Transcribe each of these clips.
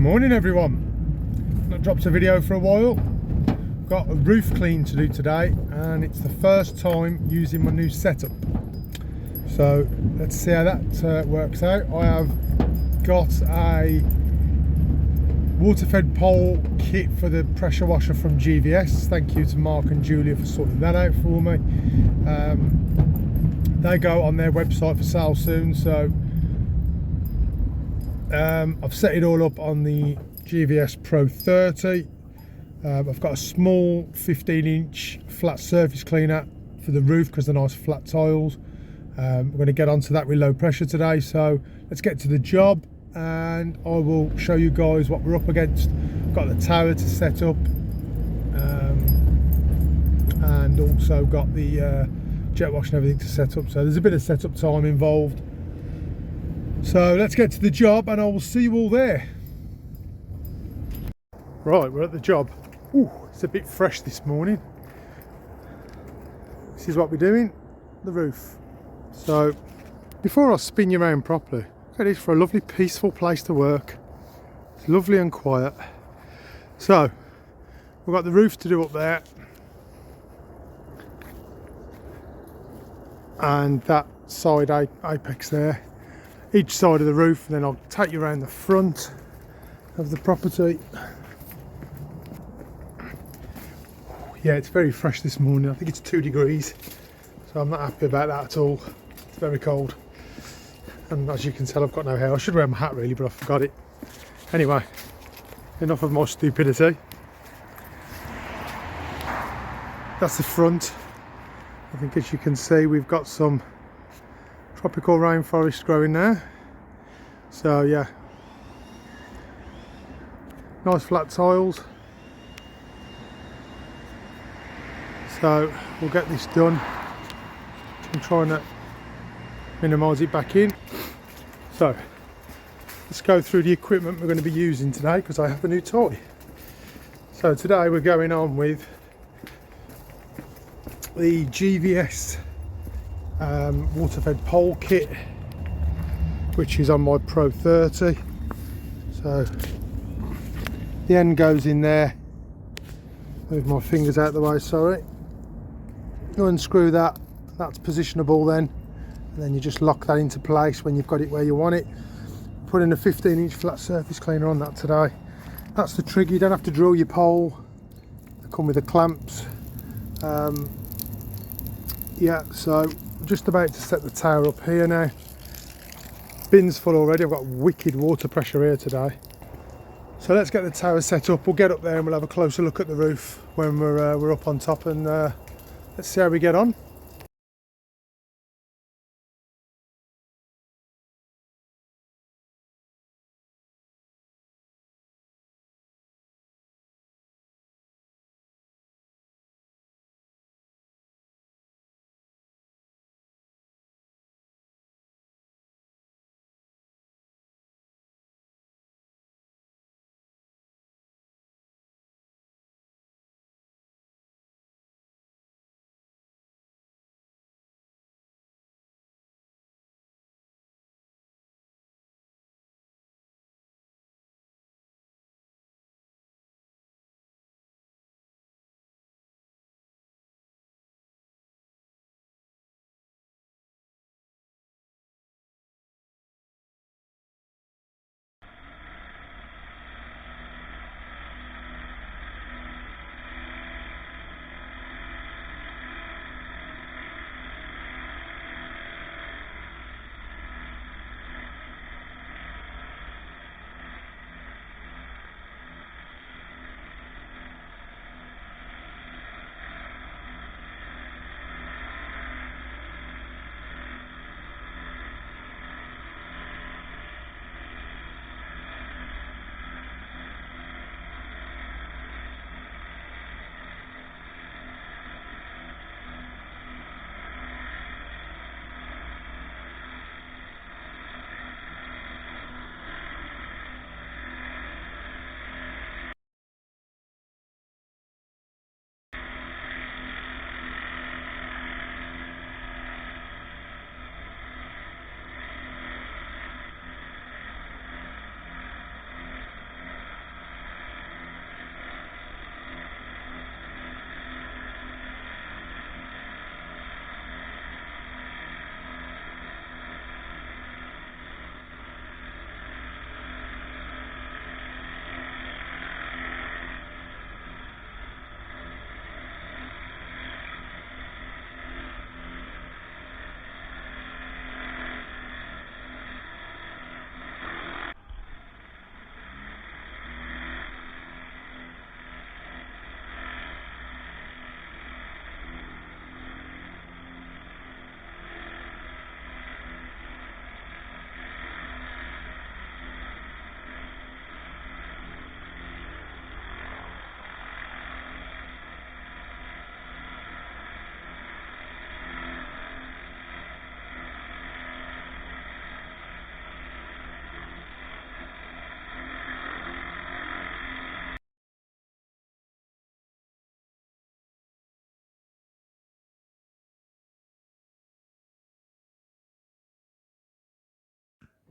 Morning everyone. Not dropped a video for a while. Got a roof clean to do today and it's the first time using my new setup. So let's see how that works out. I have got a water fed pole kit for the pressure washer from GVS. Thank you to Mark and Julia for sorting that out for me. They go on their website for sale soon, so I've set it all up on the GVS Pro 30. I've got a small 15-inch flat surface cleaner for the roof because they're nice flat tiles. We're going to get onto that with low pressure today, so let's get to the job and I will show you guys what we're up against. Got the tower to set up and also got the jet wash and everything to set up, so there's a bit of setup time involved. So let's get to the job and I will see you all there. Right, we're at the job. Ooh, it's a bit fresh this morning. This is what we're doing, the roof. So before I spin you around properly, look at this, for a lovely peaceful place to work. It's lovely and quiet. So we've got the roof to do up there and that side apex there, each side of the roof, and then I'll take you around the front of the property. Yeah, it's very fresh this morning. I think it's 2 degrees, so I'm not happy about that at all. It's very cold, and as you can tell, I've got no hair. I should wear my hat really, but I forgot it. Anyway, enough of my stupidity. That's the front. I think, as you can see, we've got some tropical rainforest growing there. So yeah, nice flat tiles. So we'll get this done. I'm trying to minimise it back in. So let's go through the equipment we're going to be using today, because I have a new toy. So today we're going on with the GVS water fed pole kit, which is on my Pro 30. So the end goes in there. Move my fingers out of the way, sorry. Unscrew that, that's positionable then, and then you just lock that into place when you've got it where you want it. Put in a 15-inch flat surface cleaner on that today. That's the trigger, you don't have to drill your pole, they come with the clamps. Yeah, so I'm just about to set the tower up here now. Bin's full already, I've got wicked water pressure here today. So let's get the tower set up. We'll get up there and we'll have a closer look at the roof when we're up on top, and let's see how we get on.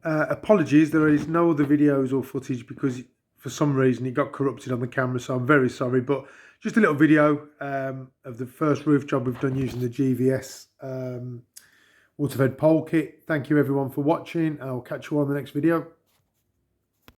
Apologies, there is no other videos or footage because for some reason it got corrupted on the camera, so I'm very sorry. But just a little video of the first roof job we've done using the GVS water-fed pole kit. Thank you everyone for watching. I'll catch you on the next video.